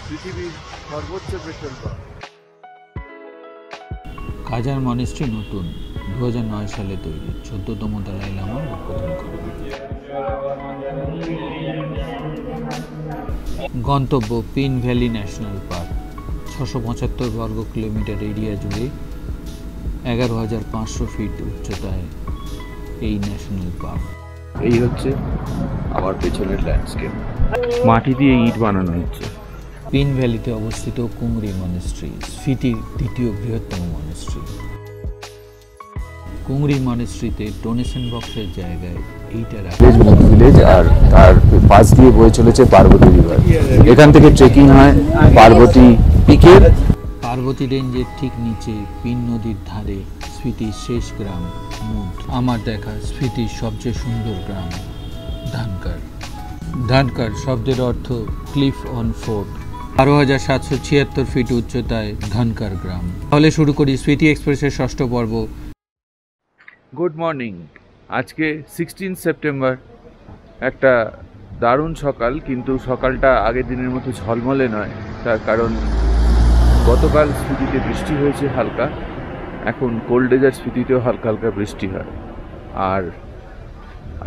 পৃথিবীর সর্বোচ্চ petrol pump. কাজার monastery নতুন 2009 সালে তৈরি, 14তম দলাই লামা উদ্বোধন করেন। গন্তব্য পিন ভ্যালি ন্যাশনাল পার্ক, 675 বর্গ কিলোমিটার এরিয়া জুড়ে 11,500 ফিট উচ্চতায় এই ন্যাশনাল পার্ক। এই হচ্ছে আমার পেছনের ল্যান্ডস্কেপ, মাটি দিয়ে ইট বানানো হচ্ছে। পিন ভ্যালিতে অবস্থিত কুংরি মনেস্ট্রি, স্ফিতির দ্বিতীয় বৃহত্তম মনেস্ট্রি। কুংরি মনেস্ট্রিতে ডোনেশন বক্সের জায়গায় এইটা ভিলেজ, আর তার পাশ দিয়ে বয়ে চলেছে পার্বতী রিভার। এখান থেকে ট্রেকিং হয় পার্বতী পিকের। পার্বতী রেঞ্জের ঠিক নিচে পিন নদীর ধারে স্ফিতির শেষ গ্রাম মুদ। আমার দেখা স্ফিতির সবচেয়ে সুন্দর গ্রাম ধানকার। ধানকার শব্দের অর্থ ক্লিফ অন ফোর্ট। 12,776 ফিট উচ্চতায় ধানকার গ্রাম। তাহলে শুরু করি স্ফিতি এক্সপ্রেসের ষষ্ঠ পর্ব। Good morning. আজকে 16 সেপ্টেম্বর, একটা দারুণ সকাল, কিন্তু সকালটা আগের দিনের মতো ঝলমলে নয়। তার কারণ গতকাল স্ফিতিতে বৃষ্টি হয়েছে হালকা, এখন কোল্ড ডেজার্ট স্ফিতিতেও হালকা হালকা বৃষ্টি হয়। আর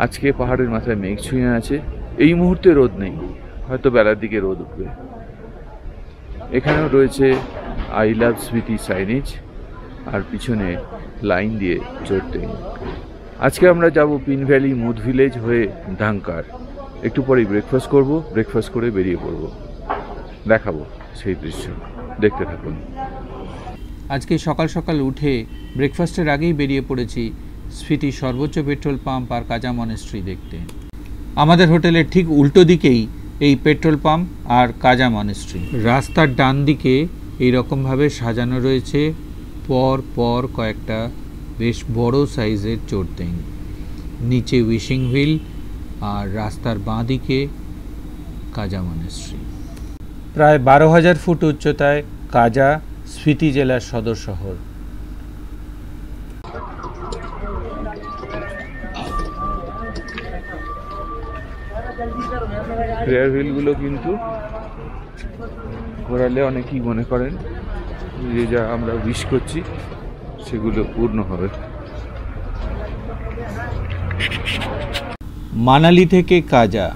আজকে পাহাড়ের মাথায় মেঘ ছুঁয়ে আছে। এই মুহূর্তে রোদ নেই, হয়তো বেলার দিকে রোদ উঠবে। এখানেও রয়েছে আই লাভ স্মৃতি সাইনেজ, আর পিছনে লাইন দিয়ে চড়তে। আজকে আমরা যাব পিন ভ্যালি মুদ ভিলেজ হয়ে ধানকার। একটু পরেই ব্রেকফাস্ট করব, ব্রেকফাস্ট করে বেরিয়ে পড়ব। দেখাবো সেই দৃশ্য, দেখতে থাকুন। আজকে সকাল সকাল উঠে ব্রেকফাস্টের আগেই বেরিয়ে পড়েছি স্ফিতির সর্বোচ্চ পেট্রোল পাম্প আর কাজা মনেস্ট্রি দেখতে। আমাদের হোটেলের ঠিক উল্টো দিকেই এই পেট্রোল পাম্প আর কাজা মনেস্ট্রি। রাস্তার ডান দিকে এইরকমভাবে সাজানো রয়েছে পর পর কয়েকটা বেশ বড় সাইজের চোরতেং, নিচে উইশিং হুইল, আর রাস্তার বাঁ দিকে কাজা মনেস্ট্রি। প্রায় 12,000 ফুট উচ্চতায় কাজা স্ফিতি জেলার সদর শহর। প্রেয়ার হুইলগুলো কিন্তু ঘোরালে অনেকেই মনে করেন যে যা আমরা উইশ করছি সেগুলো পূর্ণ হবে। মানালি থেকে কাজা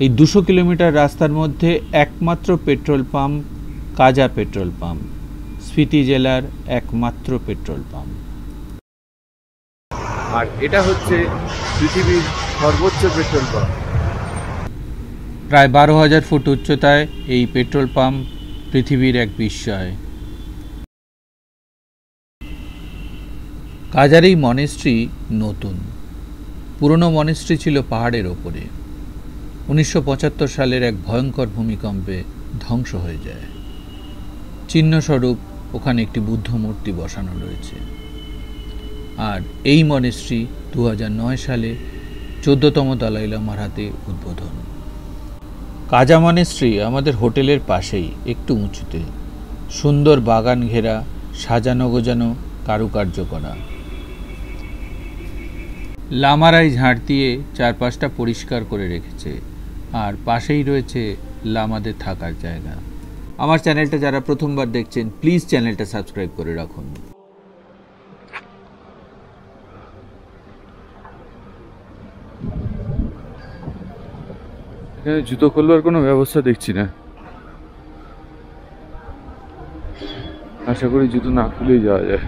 এই 200 কিলোমিটার রাস্তার মধ্যে একমাত্র পেট্রোল পাম্প কাজা পেট্রোল পাম্প, স্ফিতি জেলার একমাত্র পেট্রোল পাম্প। আর এটা হচ্ছে পৃথিবীর সর্বোচ্চ পেট্রোল পাম্প। প্রায় 12,000 ফুট উচ্চতায় এই পেট্রোল পাম্প পৃথিবীর এক বিস্ময়। কাজার এই মনেস্ট্রি নতুন, পুরনো মনেস্ট্রি ছিল পাহাড়ের ওপরে। 1975 সালের এক ভয়ঙ্কর ভূমিকম্পে ধ্বংস হয়ে যায়। চিহ্নস্বরূপ ওখানে একটি বুদ্ধ মূর্তি বসানো রয়েছে। আর এই মনেস্ট্রি 2009 সালে 14তম দলাই লামার হাতে উদ্বোধন। কাজা মনেস্ট্রি আমাদের হোটেলের পাশেই, একটু উঁচুতে, সুন্দর বাগান ঘেরা, সাজানো গোজানো, কারুকার্য করা। লামারাই ঝাড় দিয়ে চারপাশটা পরিষ্কার করে রেখেছে, আর পাশেই রয়েছে লামাদের থাকার জায়গা। আমার চ্যানেলটা যারা প্রথমবার দেখছেন, প্লিজ চ্যানেলটা সাবস্ক্রাইব করে রাখুন। এখানে জুতো খোলবার কোনো ব্যবস্থা দেখছি না। আশা করি জুতো না খুলেই যাওয়া যায়।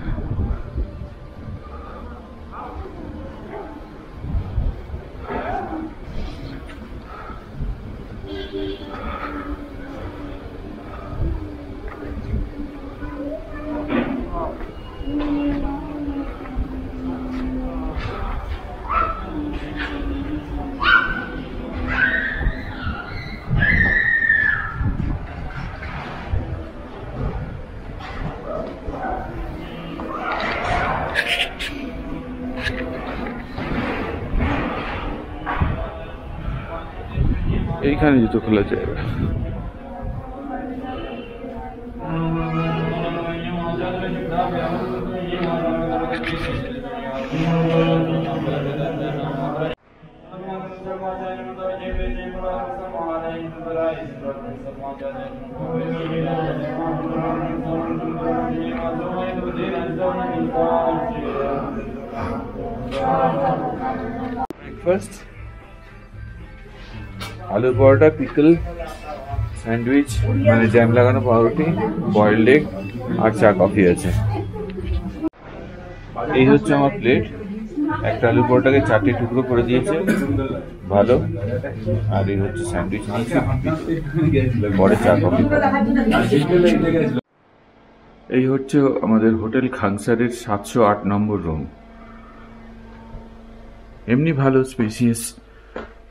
এইখানে জুতো খোলা জায়গা। ব্রেকফাস্ট, আলু পরোটা, পিকল, স্যান্ডউইচ মানে জ্যাম লাগানো পাউরুটি, বয়েলড এগ আর চা কফি আছে। এই হচ্ছে আমার প্লেট। একটা আলু পরোটাকে 4টে টুকরো করে দিয়েছে, ভালো। আর এই হচ্ছে স্যান্ডউইচ নিয়েছে, পরে চা কফি। এই হচ্ছে আমাদের হোটেল খাংসারের 708 নম্বর রুম। এমনি ভালো, স্পেসিয়াস,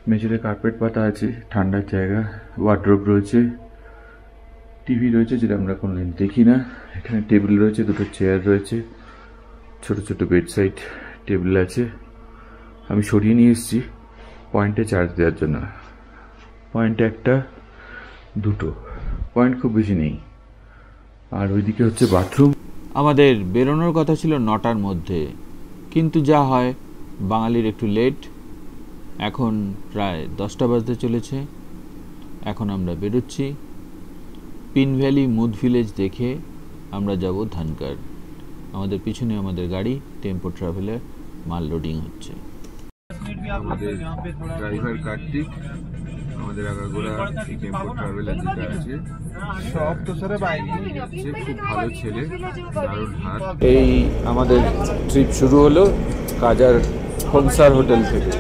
মেঝেতে কার্পেট পাতা আছে, ঠান্ডার জায়গা, ওয়ার্ডরোব রয়েছে, টিভি রয়েছে যেটা আমরা কোনোদিন দেখি না। এখানে টেবিল রয়েছে, 2টো চেয়ার রয়েছে, ছোট ছোট বেড সাইড টেবিল আছে। আমি সরিয়ে নিয়ে এসেছি পয়েন্টে চার্জ দেওয়ার জন্য। পয়েন্টে 1টা 2টো পয়েন্ট, খুব বেশি নেই। আর ওইদিকে হচ্ছে বাথরুম। আমাদের বেরোনোর কথা ছিল 9টার মধ্যে, কিন্তু যা হয় বাঙালির একটু লেট। এখন প্রায় 10টা বাজতে চলেছে। এখন আমরা বেরোচ্ছি। পিন ভ্যালি মুদ ভিলেজ দেখে আমরা যাব ধানকার। আমাদের পিছনে আমাদের গাড়ি টেম্পো ট্রাভেলার, মাল লোডিং হচ্ছে। আমাদের ড্রাইভার কার্তিক, আমাদের আগাগোড়া টেম্পো ট্রাভেলার যেটা আছে সব তো সরে বাইরে, খুব ভালো ছেলে, দারুণ হাত। এই আমাদের ট্রিপ শুরু হলো কাজার খোংসার হোটেল থেকে।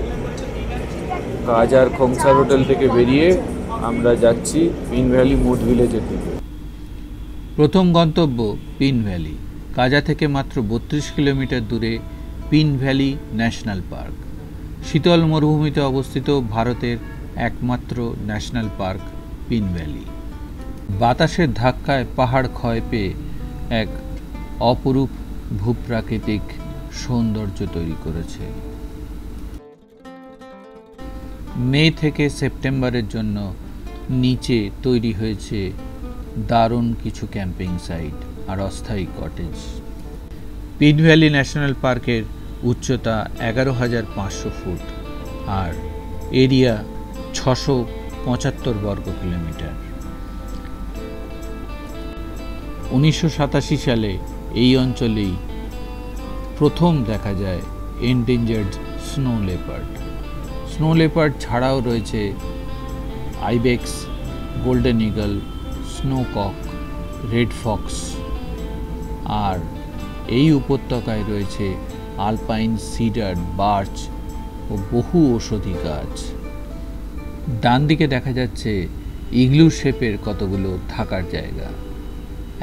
কাজার খোংসার হোটেল থেকে বেরিয়ে আমরা যাচ্ছি পিন ভ্যালি মুড ভিলেজের দিকে। প্রথম গন্তব্য পিন ভ্যালি। কাজা থেকে মাত্র 32 কিলোমিটার দূরে পিন ভ্যালি ন্যাশনাল পার্ক। শীতল মরুভূমিতে অবস্থিত ভারতের একমাত্র ন্যাশনাল পার্ক পিন ভ্যালি। বাতাসের ধাক্কায় পাহাড় ক্ষয় পেয়ে এক অপরূপ ভূপ্রাকৃতিক সৌন্দর্য তৈরি করেছে। মে থেকে সেপ্টেম্বরের জন্য নিচে তৈরি হয়েছে দারুণ কিছু ক্যাম্পিং সাইট আর অস্থায়ী কটেজ। পিন ভ্যালি ন্যাশনাল পার্কের উচ্চতা 11,500 ফুট আর এরিয়া 675 বর্গ কিলোমিটার। 1987 সালে এই অঞ্চলেই প্রথম দেখা যায় endangered snow leopard. Snow leopard ছাড়াও রয়েছে ibex, golden eagle, snowcock, red fox. আর এই উপত্যকায় রয়েছে আলপাইন, সিডার, বার্চ ও বহু ঔষধি গাছ। ডান দিকে দেখা যাচ্ছে ইগলু শেপের কতগুলো থাকার জায়গা।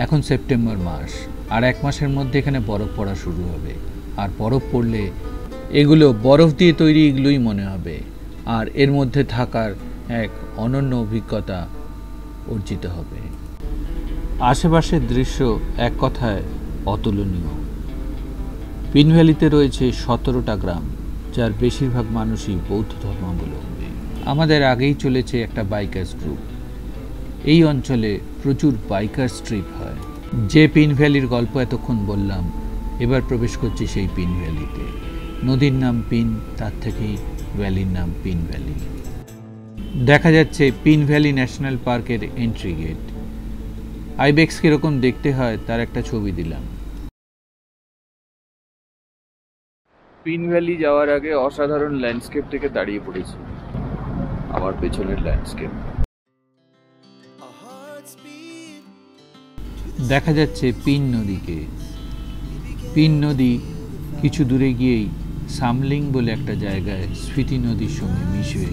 এখন সেপ্টেম্বর মাস, আর 1 মাসের মধ্যে এখানে বরফ পড়া শুরু হবে। আর বরফ পড়লে এগুলো বরফ দিয়ে তৈরি ইগলুই মনে হবে, আর এর মধ্যে থাকার এক অনন্য অভিজ্ঞতা অর্জিত হবে। আশেপাশের দৃশ্য এক কথায় অতুলনীয়। পিন ভ্যালিতে রয়েছে 17টা গ্রাম, যার বেশিরভাগ মানুষই বৌদ্ধ ধর্মাবলম্বী। আমাদের আগেই চলেছে একটা বাইকার্স গ্রুপ। এই অঞ্চলে প্রচুর বাইকার্স ট্রিপ হয়। যে পিন ভ্যালির গল্প এতক্ষণ বললাম, এবার প্রবেশ করছি সেই পিন ভ্যালিতে। নদীর নাম পিন, তার থেকেই ভ্যালির নাম পিন ভ্যালি। দেখা যাচ্ছে পিন ভ্যালি ন্যাশনাল পার্কের এন্ট্রি গেট। আইবেক্স কিরকম দেখতে হয় তার একটা ছবি দিলাম। পিন ভ্যালি যাওয়ার আগে অসাধারণ ল্যান্ডস্কেপ থেকে দাঁড়িয়ে পড়েছি। আমার পেছনের ল্যান্ডস্কেপ দেখা যাচ্ছে পিন নদীকে। পিন নদী কিছু দূরে গিয়েই সামলিং বলে একটা জায়গায় স্ফীতি নদীর সঙ্গে মিশে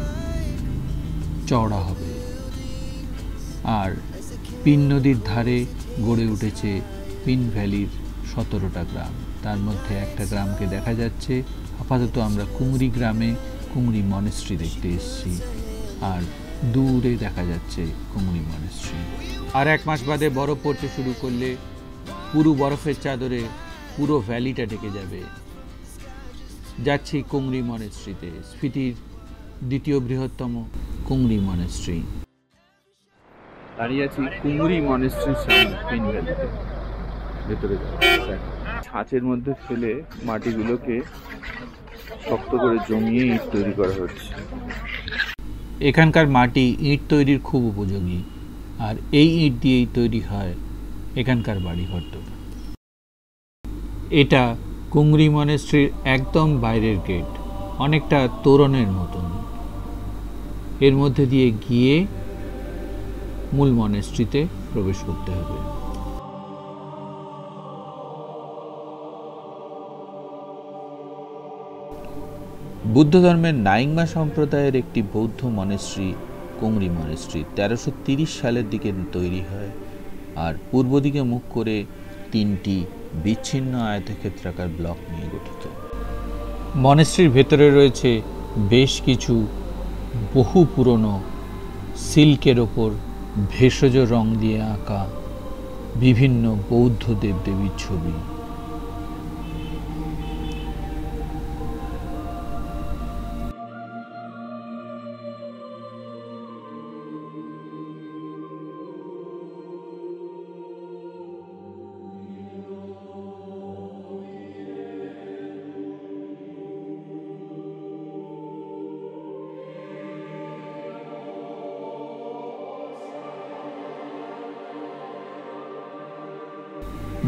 চওড়া হবে। আর পিন নদীর ধারে গড়ে উঠেছে পিন ভ্যালির 17টা গ্রাম। তার মধ্যে একটা গ্রামকে দেখা যাচ্ছে। আপাতত আমরা কুমরি গ্রামে কুমরি মনেস্ট্রি দেখতে এসেছি, আর দূরে দেখা যাচ্ছে কুমরি মনেস্ট্রি। আর 1 মাস বাদে বরফ পড়তে শুরু করলে পুরো বরফের চাদরে পুরো ভ্যালিটা ঢেকে যাবে। যাচ্ছি কুমরি মনেস্ট্রিতে, স্ফীতির দ্বিতীয় বৃহত্তম কুমরি মনেস্ট্রি। দাঁড়িয়ে আছি কুমরি মনেস্ট্রির সামনে পিন ভ্যালিতে। ভেতরে ছাঁচের মধ্যে ফেলে মাটিগুলোকে শক্ত করে জমিয়ে ইট তৈরি করা হচ্ছে। এখানকার মাটি ইট তৈরির খুব উপযোগী। আর এই ইট দিয়েই তৈরি হয় এখানকার বাড়িঘরদোর। এটা কুংরি মনেস্ট্রির একদম বাইরের গেট, অনেকটা তোরণের মতন। এর মধ্যে দিয়ে গিয়ে মূল মনেস্ট্রিতে প্রবেশ করতে হবে। বুদ্ধ ধর্মের নাইংমা সম্প্রদায়ের একটি বৌদ্ধ মনেস্ট্রি কুংরি মনেস্ট্রি 1330 সালের দিকে তৈরি হয় আর পূর্ব দিকে মুখ করে 3টি বিচ্ছিন্ন আয়তক্ষেত্রাকার ব্লক নিয়ে গঠিত। মনেস্ট্রির ভেতরে রয়েছে বেশ কিছু বহু পুরনো সিল্কের ওপর ভেষজ রং দিয়ে আঁকা বিভিন্ন বৌদ্ধ দেবদেবীর ছবি।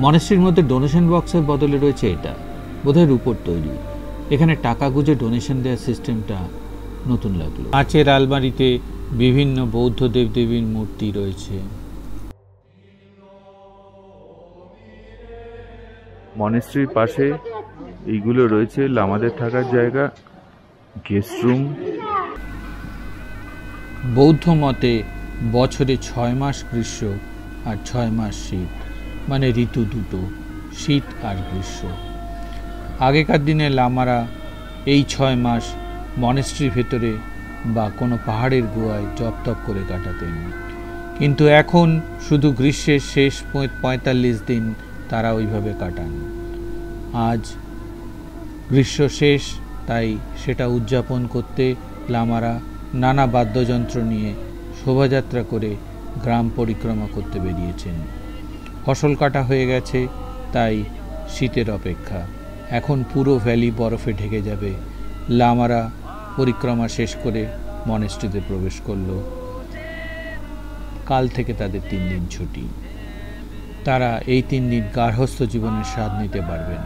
মনেস্ট্রির মধ্যে ডোনেশন বক্সের বদলে রয়েছে এটা, বোধহয় রূপোর তৈরি। এখানে টাকা গুঁজে ডোনেশন দেওয়ার সিস্টেমটা নতুন লাগলো। কাঁচের আলমারিতে বিভিন্ন বৌদ্ধ দেবদেবীর মূর্তি রয়েছে। মনেস্ট্রির পাশে এইগুলো রয়েছে লামাদের থাকার জায়গা, গেস্ট রুম। বৌদ্ধ মতে বছরে 6 মাস গ্রীষ্ম আর 6 মাস শীত, মানে ঋতু দুটো, শীত আর গ্রীষ্ম। আগেকার দিনে লামারা এই 6 মাস মনেস্ট্রির ভেতরে বা কোনো পাহাড়ের গুহায় জপ তপ করে কাটাতেন, কিন্তু এখন শুধু গ্রীষ্মের শেষ 45 দিন তারা ওইভাবে কাটান। আজ গ্রীষ্ম শেষ, তাই সেটা উদযাপন করতে লামারা নানা বাদ্যযন্ত্র নিয়ে শোভাযাত্রা করে গ্রাম পরিক্রমা করতে বেরিয়েছেন। ফসল কাটা হয়ে গেছে, তাই শীতের অপেক্ষা। এখন পুরো ভ্যালি বরফে ঢেকে যাবে। লামারা পরিক্রমা শেষ করে মনেস্ট্রিতে প্রবেশ করল। কাল থেকে তাদের 3 দিন ছুটি। তারা এই 3 দিন গার্হস্থ্য জীবনের স্বাদ নিতে পারবেন।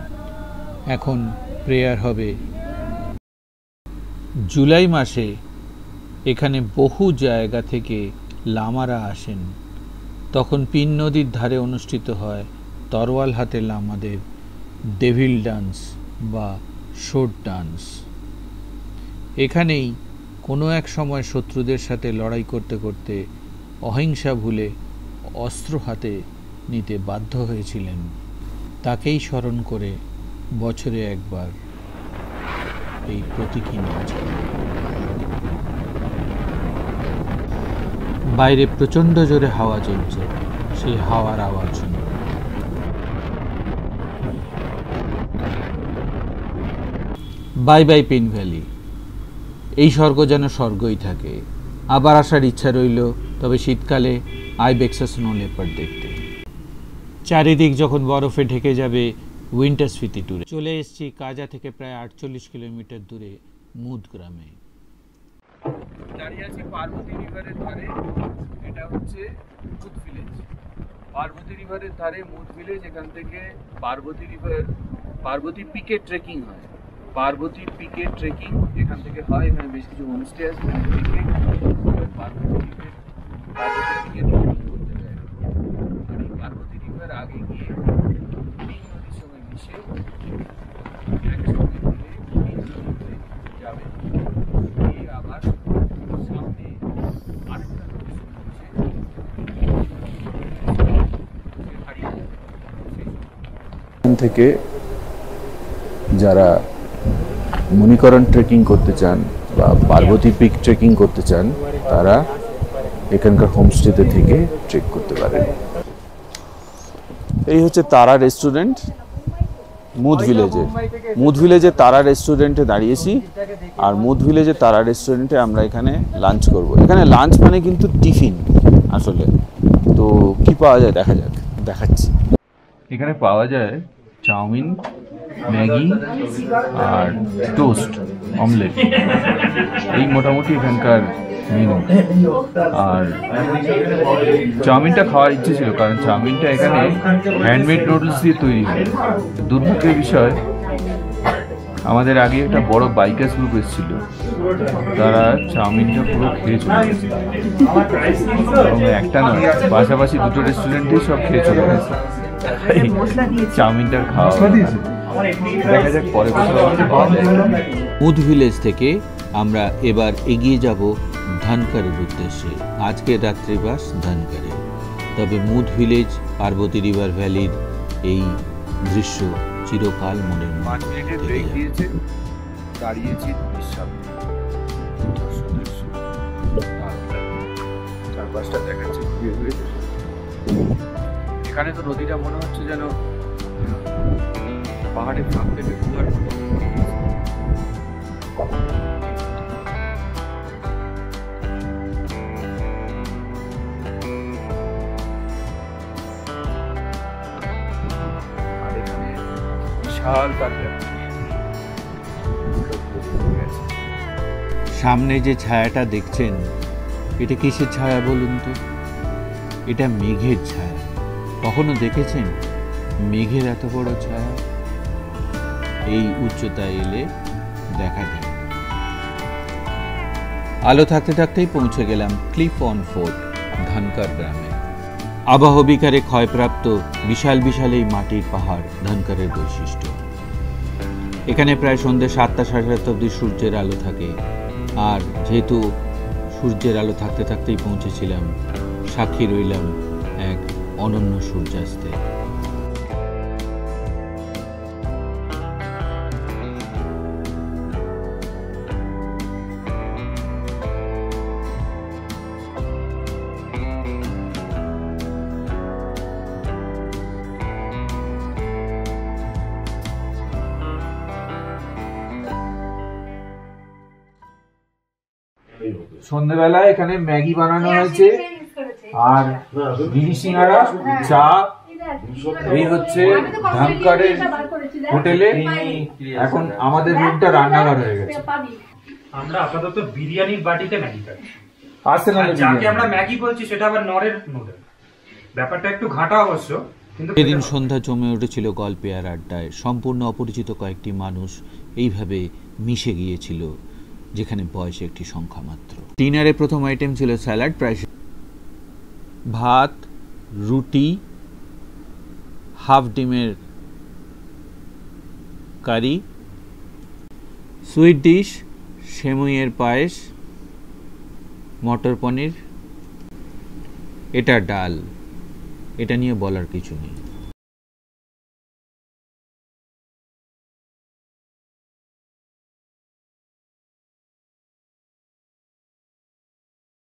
এখন প্রেয়ার হবে। জুলাই মাসে এখানে বহু জায়গা থেকে লামারা আসেন। তখন পিন নদীর ধারে অনুষ্ঠিত হয় তরোয়াল হাতে লামাদের ডেভিল ডান্স বা শোট ডান্স। এখানেই কোনো এক সময় শত্রুদের সাথে লড়াই করতে করতে অহিংসা ভুলে অস্ত্র হাতে নিতে বাধ্য হয়েছিলেন। তাকেই স্মরণ করে বছরে একবার এই প্রতীকী নাচ। বাইরে প্রচণ্ড জোরে হাওয়া চলছে, সেই হাওয়ার আওয়াজ শুনুন। Bye bye pin valley. এই স্বর্গ যেন স্বর্গই থাকে। আবার আসার ইচ্ছা রইল, তবে শীতকালে আইবেক্স স্নো লেপার্ড দেখতে। চারিদিক যখন বরফে ঢেকে যাবে উইন্টার স্পিতি ট্যুরে। চলে এসেছি কাজা থেকে প্রায় 48 কিলোমিটার দূরে মুদ গ্রামে। দাঁড়িয়ে আছি পার্বতী রিভারের ধারে। এটা হচ্ছে মুদ ভিলেজ। পার্বতী রিভারের ধারে মুদ ভিলেজ। এখান থেকে পার্বতী পিকে ট্রেকিং হয়। পার্বতী পিকে ট্রেকিং এখান থেকে হয়। এখানে বেশ কিছু হোমস্টে আছে। পার্বতী পিকে ট্রেকিং করতে যায়। আর এই পার্বতী রিভার আগে গিয়ে নীল নদীর সঙ্গে মিশে একসঙ্গে নীল নদীতে যাবে। গিয়ে আবার সামনে আরেকটা নদীর সঙ্গে মিশে হারিয়ে যাবে। এখান থেকে যারা মণিকরণ ট্রেকিং করতে চান বা পার্বতী পিক ট্রেকিং করতে চান, তারা এখানকার হোমস্টেতে থেকে ট্রেক করতে পারেন। এই হচ্ছে তারা রেস্টুরেন্ট মুদ ভিলেজে। মুদ ভিলেজে তারা রেস্টুরেন্টে দাঁড়িয়েছি। আর মুদ ভিলেজে তারা রেস্টুরেন্টে আমরা এখানে লাঞ্চ করব। এখানে লাঞ্চ মানে কিন্তু টিফিন আসলে। তো কি পাওয়া যায় দেখা যাক, দেখাচ্ছি। এখানে পাওয়া যায় চাউমিন, ম্যাগি আর টোস্ট অমলেট, এই মোটামুটি এখানকার মেনু। আর চাউমিনটা খাওয়ার ইচ্ছে ছিল, কারণ চাউমিনটা এখানে হ্যান্ডমেড নুডলস দিয়ে তৈরি হয়। দুর্ভাগ্যের বিষয়, আমাদের আগে একটা বড় বাইকার্স গ্রুপ এসেছিল, তারা চাউমিনটা পুরো খেয়ে চলে গেছে, এবং একটা নয়, পাশাপাশি দুটো রেস্টুরেন্টেই সব খেয়ে চলে গেছে। চাউমিনটার খাওয়া দেখা যাক পরে কোথাও পাওয়া যায়। মুদ ভিলেজ থেকে আমরা এবার এগিয়ে যাব ধনকরের উদ্দেশ্যে। আজকের রাত্রিবাস ধনকরে। তবে মুদ ভিলেজ, পার্বতী রিভার ভ্যালির এই দৃশ্য চিরকাল মনের 5 মিনিটের ব্রেক দিয়েছে, দাঁড়িয়েছি নিঃশব্দে। চারপাশটা দেখাচ্ছে ঘুরে ঘুরে। এখানে তো নদীটা মনে হচ্ছে যেন পাহাড়ের ফাঁক থেকে গুহার মতো। আর এখানে বিশাল সামনে যে ছায়াটা দেখছেন, এটা কিসের ছায়া বলুন তো? এটা মেঘের ছায়া। কখনো দেখেছেন মেঘের এত বড় ছায়া? এই উচ্চতায় এলে দেখা যায়। আলো থাকতে থাকতেই পৌঁছে গেলাম ক্লিফ অন ফোর্ট, ধনকর গ্রামে। আবহবিকারে ক্ষয়প্রাপ্ত বিশাল বিশাল এই মাটির পাহাড় ধনকরের বৈশিষ্ট্য। এখানে প্রায় সন্ধ্যে 7টা সাড়ে 7টা অবধি সূর্যের আলো থাকে। আর যেহেতু সূর্যের আলো থাকতে থাকতেই পৌঁছেছিলাম, সাক্ষী রইলাম এক অনন্য সূর্যাস্তে। সন্ধ্যেবেলায় এখানে ম্যাগি বানানো হয়েছে, আর বিড়ি সিঙ্গারা, চা। এই হচ্ছে ধনকরের হোটেলে। এখন আমাদের রুমটা রান্নাঘর হয়ে গেছে। আমরা আপাতত বিরিয়ানির বাটিতে ম্যাগি খাই। যাকে আমরা ম্যাগি বলছি সেটা আবার নরের নুডল। ব্যাপারটা একটু ঘাটা অবশ্য, কিন্তু এদিন সন্ধ্যা জমে উঠেছিল গল্পে আর আড্ডায়। সম্পূর্ণ অপরিচিত কয়েকটি মানুষ এইভাবে মিশে গিয়েছিল, যেখানে বয়স একটি সংখ্যা মাত্র। ডিনারে প্রথম আইটেম ছিল স্যালাড, প্রায় ভাত, রুটি, হাফ ডিমের কারি, সুইট ডিশ, সেমুইয়ের পায়েস, মটর পনির। এটা ডাল, এটা নিয়ে বলার কিছু নেই।